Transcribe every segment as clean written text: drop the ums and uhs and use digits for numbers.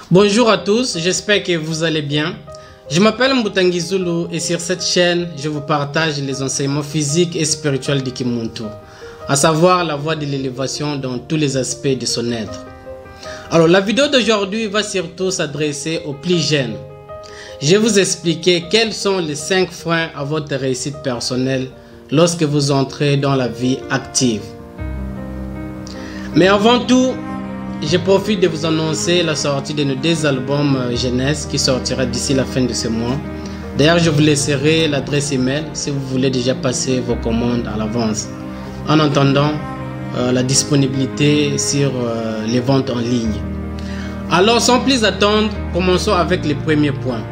Bonjour à tous, j'espère que vous allez bien. Je m'appelle Mbutangi Zulu et sur cette chaîne, je vous partage les enseignements physiques et spirituels de Kimuntu, à savoir la voie de l'élévation dans tous les aspects de son être. Alors la vidéo d'aujourd'hui va surtout s'adresser aux plus jeunes. Je vais vous expliquer quels sont les 5 freins à votre réussite personnelle lorsque vous entrez dans la vie active. Mais avant tout, je profite de vous annoncer la sortie de nos 2 albums jeunesse qui sortira d'ici la fin de ce mois. D'ailleurs, je vous laisserai l'adresse email si vous voulez déjà passer vos commandes à l'avance. En attendant la disponibilité sur les ventes en ligne. Alors, sans plus attendre, commençons avec les premiers points.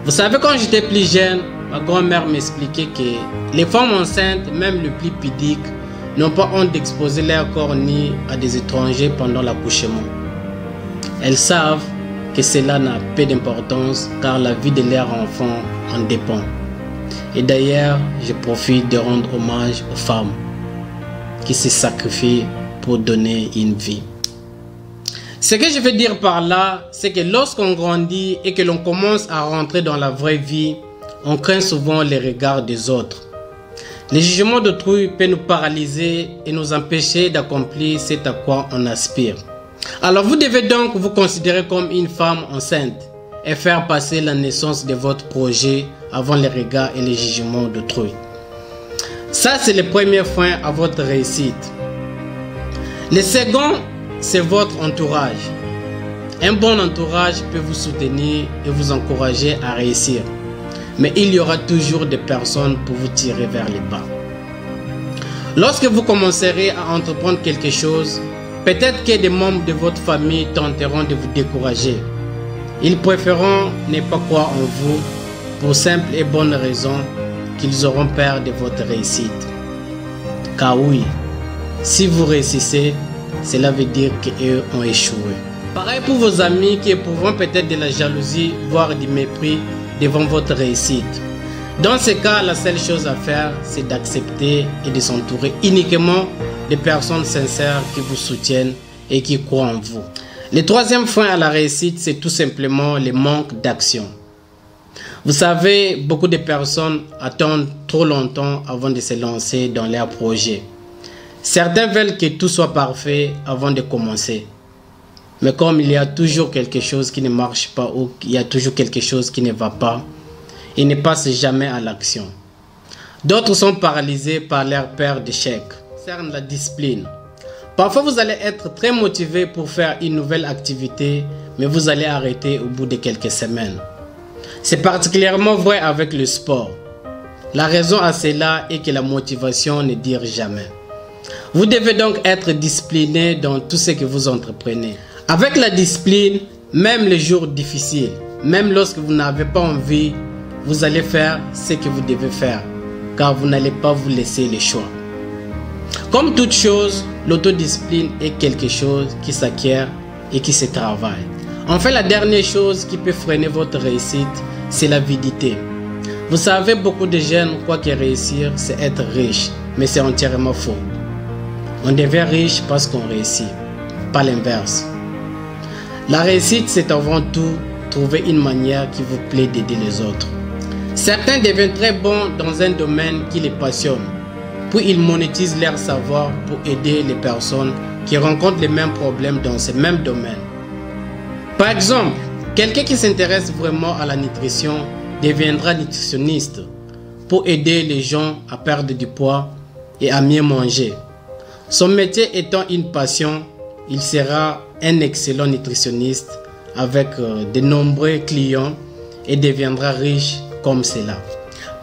Vous savez, quand j'étais plus jeune, ma grand-mère m'expliquait que les femmes enceintes, même les plus pudiques, n'ont pas honte d'exposer leur corps ni à des étrangers pendant l'accouchement. Elles savent que cela n'a peu d'importance car la vie de leur enfant en dépend. Et d'ailleurs, je profite de rendre hommage aux femmes qui se sacrifient pour donner une vie. Ce que je veux dire par là, c'est que lorsqu'on grandit et que l'on commence à rentrer dans la vraie vie, on craint souvent les regards des autres. Le jugement d'autrui peut nous paralyser et nous empêcher d'accomplir ce à quoi on aspire. Alors vous devez donc vous considérer comme une femme enceinte et faire passer la naissance de votre projet avant les regards et les jugements d'autrui. Ça, c'est le premier frein à votre réussite. Le second, c'est votre entourage. Un bon entourage peut vous soutenir et vous encourager à réussir. Mais il y aura toujours des personnes pour vous tirer vers le bas. Lorsque vous commencerez à entreprendre quelque chose, peut-être que des membres de votre famille tenteront de vous décourager. Ils préféreront ne pas croire en vous pour simple et bonne raison qu'ils auront peur de votre réussite. Car oui, si vous réussissez, cela veut dire qu'eux ont échoué. Pareil pour vos amis qui éprouveront peut-être de la jalousie, voire du mépris devant votre réussite. Dans ce cas, la seule chose à faire, c'est d'accepter et de s'entourer uniquement de personnes sincères qui vous soutiennent et qui croient en vous. Le troisième frein à la réussite, c'est tout simplement le manque d'action. Vous savez, beaucoup de personnes attendent trop longtemps avant de se lancer dans leurs projets. Certains veulent que tout soit parfait avant de commencer. Mais comme il y a toujours quelque chose qui ne marche pas ou il y a toujours quelque chose qui ne va pas, ils ne passent jamais à l'action. D'autres sont paralysés par leur peur d'échec. Concerne la discipline. Parfois vous allez être très motivé pour faire une nouvelle activité, mais vous allez arrêter au bout de quelques semaines. C'est particulièrement vrai avec le sport. La raison à cela est que la motivation ne dure jamais. Vous devez donc être discipliné dans tout ce que vous entreprenez. Avec la discipline, même les jours difficiles, même lorsque vous n'avez pas envie, vous allez faire ce que vous devez faire, car vous n'allez pas vous laisser le choix. Comme toute chose, l'autodiscipline est quelque chose qui s'acquiert et qui se travaille. Enfin, la dernière chose qui peut freiner votre réussite, c'est l'avidité. Vous savez, beaucoup de jeunes croient que réussir, c'est être riche, mais c'est entièrement faux. On devient riche parce qu'on réussit, pas l'inverse. La réussite, c'est avant tout trouver une manière qui vous plaît d'aider les autres. Certains deviennent très bons dans un domaine qui les passionne, puis ils monétisent leur savoir pour aider les personnes qui rencontrent les mêmes problèmes dans ce même domaine. Par exemple, quelqu'un qui s'intéresse vraiment à la nutrition deviendra nutritionniste pour aider les gens à perdre du poids et à mieux manger. Son métier étant une passion, il sera un excellent nutritionniste avec de nombreux clients et deviendra riche comme cela.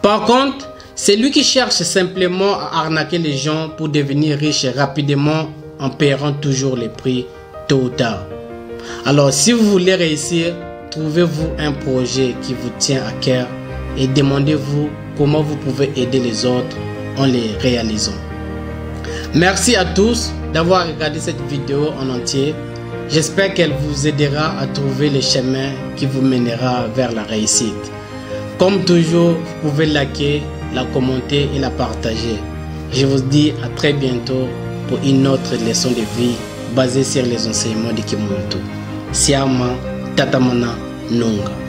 Par contre, celui qui cherche simplement à arnaquer les gens pour devenir riche rapidement en payant toujours les prix tôt ou tard. Alors si vous voulez réussir, trouvez-vous un projet qui vous tient à cœur et demandez-vous comment vous pouvez aider les autres en les réalisant. Merci à tous d'avoir regardé cette vidéo en entier. J'espère qu'elle vous aidera à trouver le chemin qui vous mènera vers la réussite. Comme toujours, vous pouvez liker, la commenter et la partager. Je vous dis à très bientôt pour une autre leçon de vie basée sur les enseignements de Kimuntu. Siama Tatamana Nunga.